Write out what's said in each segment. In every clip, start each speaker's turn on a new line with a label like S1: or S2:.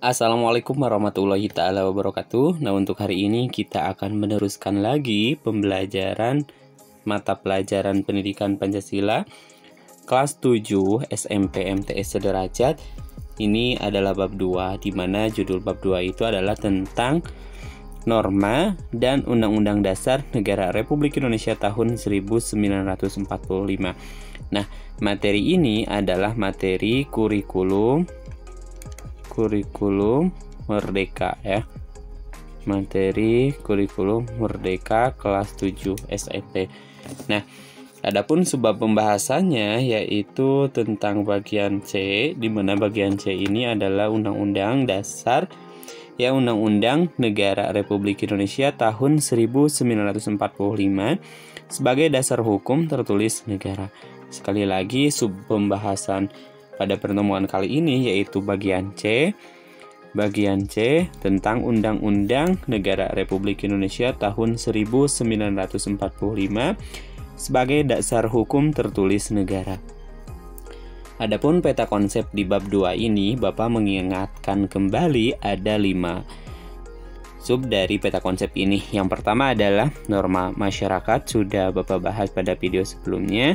S1: Assalamualaikum warahmatullahi ta'ala wabarakatuh. Nah, untuk hari ini kita akan meneruskan lagi pembelajaran mata pelajaran pendidikan Pancasila kelas 7 SMP MTS Sederajat. Ini adalah bab 2, di mana judul bab 2 itu adalah tentang norma dan Undang-Undang Dasar Negara Republik Indonesia tahun 1945. Nah, materi ini adalah materi kurikulum merdeka ya. Materi kurikulum merdeka kelas 7 SMP. Nah, adapun sebab pembahasannya yaitu tentang bagian C, di mana bagian C ini adalah Undang-Undang Dasar ya, Undang-Undang Negara Republik Indonesia tahun 1945 sebagai dasar hukum tertulis negara. Sekali lagi, sub pembahasan pada pertemuan kali ini yaitu bagian C tentang Undang-Undang Negara Republik Indonesia tahun 1945 sebagai dasar hukum tertulis negara. Adapun peta konsep di bab 2 ini, Bapak mengingatkan kembali ada 5 sub dari peta konsep ini. Yang pertama adalah norma masyarakat, sudah Bapak bahas pada video sebelumnya.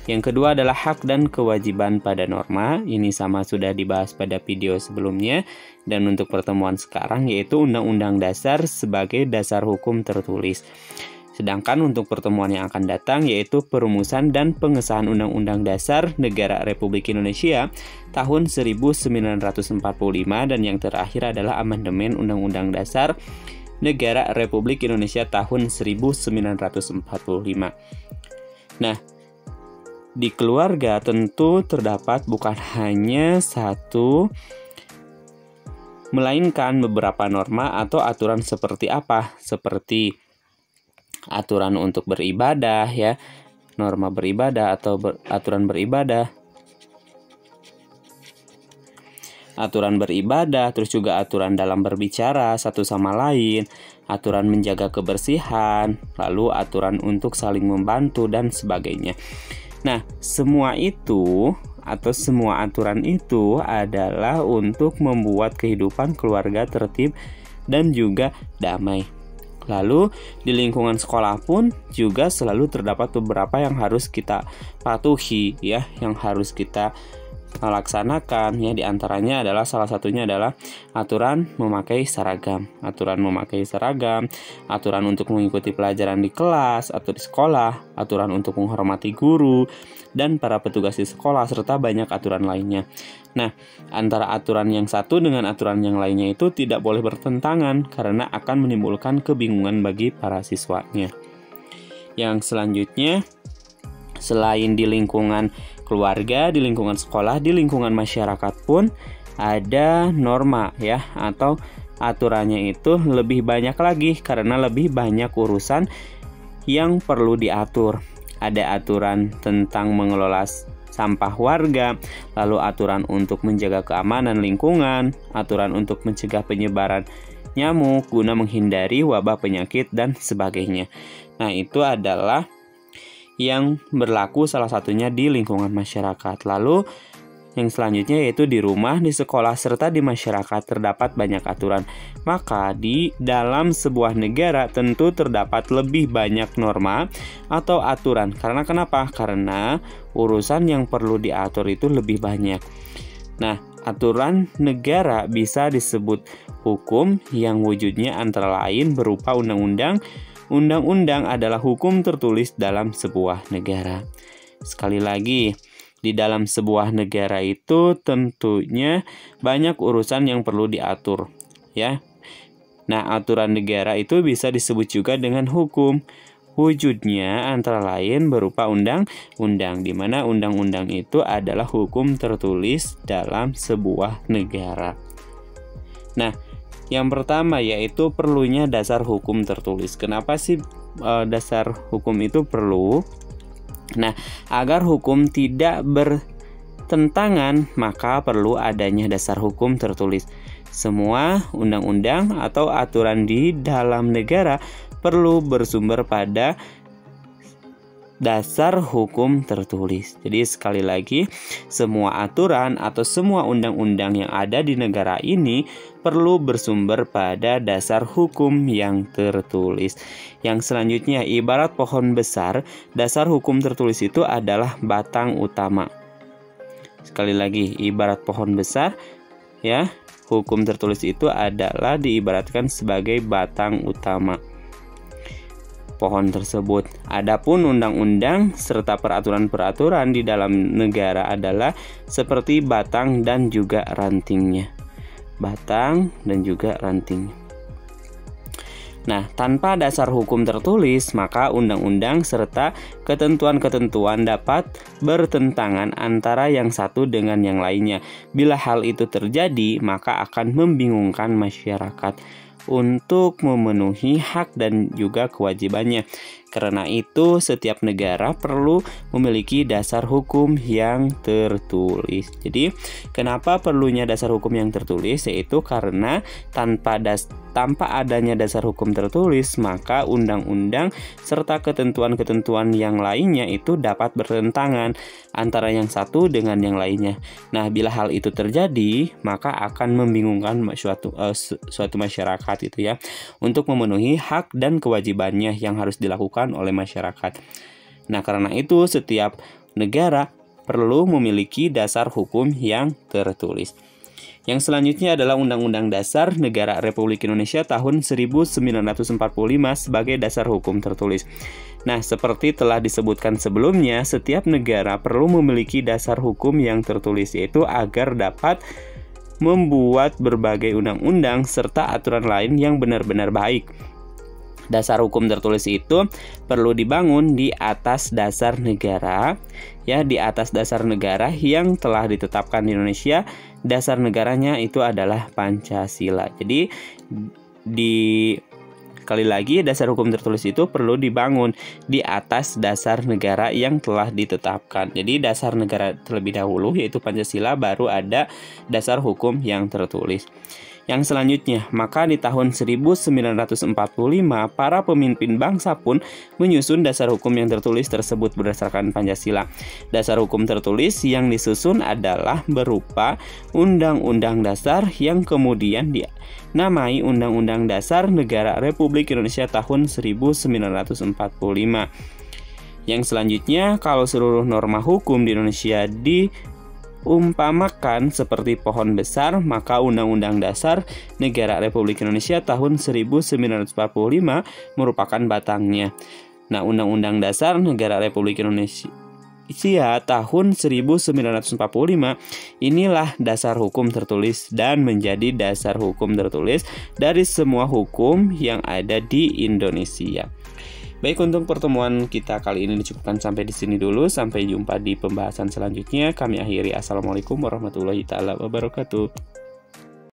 S1: Yang kedua adalah hak dan kewajiban pada norma, ini sama sudah dibahas pada video sebelumnya. Dan untuk pertemuan sekarang yaitu Undang-Undang Dasar sebagai dasar hukum tertulis. Sedangkan untuk pertemuan yang akan datang yaitu perumusan dan pengesahan Undang-Undang Dasar Negara Republik Indonesia tahun 1945, dan yang terakhir adalah amandemen Undang-Undang Dasar Negara Republik Indonesia tahun 1945. Nah, di keluarga tentu terdapat bukan hanya satu, melainkan beberapa norma atau aturan seperti apa? Seperti aturan untuk beribadah ya, norma beribadah atau aturan beribadah, terus juga aturan dalam berbicara satu sama lain, aturan menjaga kebersihan, lalu aturan untuk saling membantu dan sebagainya. Nah, semua itu atau semua aturan itu adalah untuk membuat kehidupan keluarga tertib dan juga damai. Lalu di lingkungan sekolah pun juga selalu terdapat beberapa yang harus kita patuhi ya, yang harus kita laksanakan ya. Di antaranya adalah salah satunya adalah aturan memakai seragam, aturan untuk mengikuti pelajaran di kelas atau di sekolah, aturan untuk menghormati guru dan para petugas di sekolah, serta banyak aturan lainnya. Nah, antara aturan yang satu dengan aturan yang lainnya itu tidak boleh bertentangan karena akan menimbulkan kebingungan bagi para siswanya. Yang selanjutnya, selain di lingkungan keluarga, di lingkungan sekolah, di lingkungan masyarakat pun ada norma ya, atau aturannya itu lebih banyak lagi karena lebih banyak urusan yang perlu diatur. Ada aturan tentang mengelola sampah warga, lalu aturan untuk menjaga keamanan lingkungan, aturan untuk mencegah penyebaran nyamuk guna menghindari wabah penyakit dan sebagainya. Nah, itu adalah yang berlaku salah satunya di lingkungan masyarakat. Lalu yang selanjutnya yaitu di rumah, di sekolah, serta di masyarakat terdapat banyak aturan. Maka di dalam sebuah negara tentu terdapat lebih banyak norma atau aturan. Karena kenapa? Karena urusan yang perlu diatur itu lebih banyak. Nah, aturan negara bisa disebut hukum yang wujudnya antara lain berupa undang-undang. Undang-undang adalah hukum tertulis dalam sebuah negara. Sekali lagi, di dalam sebuah negara itu tentunya banyak urusan yang perlu diatur, ya. Nah, aturan negara itu bisa disebut juga dengan hukum. Wujudnya antara lain berupa undang-undang, di mana undang-undang itu adalah hukum tertulis dalam sebuah negara. Nah, yang pertama yaitu perlunya dasar hukum tertulis. Kenapa sih dasar hukum itu perlu? Nah, agar hukum tidak bertentangan, maka perlu adanya dasar hukum tertulis. Semua undang-undang atau aturan di dalam negara perlu bersumber pada dasar hukum tertulis. Jadi sekali lagi, semua aturan atau semua undang-undang yang ada di negara ini perlu bersumber pada dasar hukum yang tertulis. Yang selanjutnya, ibarat pohon besar, dasar hukum tertulis itu adalah batang utama. Sekali lagi, ibarat pohon besar, ya, hukum tertulis itu adalah diibaratkan sebagai batang utama pohon tersebut. Adapun undang-undang serta peraturan-peraturan di dalam negara adalah seperti batang dan juga rantingnya. Batang dan juga rantingnya. Nah, tanpa dasar hukum tertulis, maka undang-undang serta ketentuan-ketentuan dapat bertentangan antara yang satu dengan yang lainnya. Bila hal itu terjadi, maka akan membingungkan masyarakat untuk memenuhi hak dan juga kewajibannya. Karena itu, setiap negara perlu memiliki dasar hukum yang tertulis. Jadi, kenapa perlunya dasar hukum yang tertulis? Yaitu karena tanpa adanya dasar hukum tertulis, maka undang-undang serta ketentuan-ketentuan yang lainnya itu dapat bertentangan antara yang satu dengan yang lainnya. Nah, bila hal itu terjadi, maka akan membingungkan suatu masyarakat itu ya, untuk memenuhi hak dan kewajibannya yang harus dilakukan oleh masyarakat. Nah, karena itu setiap negara perlu memiliki dasar hukum yang tertulis. Yang selanjutnya adalah Undang-Undang Dasar Negara Republik Indonesia tahun 1945 sebagai dasar hukum tertulis. Nah, seperti telah disebutkan sebelumnya, setiap negara perlu memiliki dasar hukum yang tertulis, yaitu agar dapat membuat berbagai undang-undang serta aturan lain yang benar-benar baik. Dasar hukum tertulis itu perlu dibangun di atas dasar negara, ya, di atas dasar negara yang telah ditetapkan di Indonesia. Dasar negaranya itu adalah Pancasila. Jadi sekali lagi, dasar hukum tertulis itu perlu dibangun di atas dasar negara yang telah ditetapkan. Jadi dasar negara terlebih dahulu, yaitu Pancasila, baru ada dasar hukum yang tertulis. Yang selanjutnya, maka di tahun 1945 para pemimpin bangsa pun menyusun dasar hukum yang tertulis tersebut berdasarkan Pancasila. Dasar hukum tertulis yang disusun adalah berupa Undang-Undang Dasar yang kemudian dinamai Undang-Undang Dasar Negara Republik Indonesia tahun 1945. Yang selanjutnya, kalau seluruh norma hukum di Indonesia diumpamakan seperti pohon besar, maka Undang-Undang Dasar Negara Republik Indonesia tahun 1945 merupakan batangnya. Nah, Undang-Undang Dasar Negara Republik Indonesia tahun 1945 inilah dasar hukum tertulis dan menjadi dasar hukum tertulis dari semua hukum yang ada di Indonesia. Baik, untuk pertemuan kita kali ini dicukupkan sampai di sini dulu. Sampai jumpa di pembahasan selanjutnya. Kami akhiri. Assalamualaikum warahmatullahi wabarakatuh.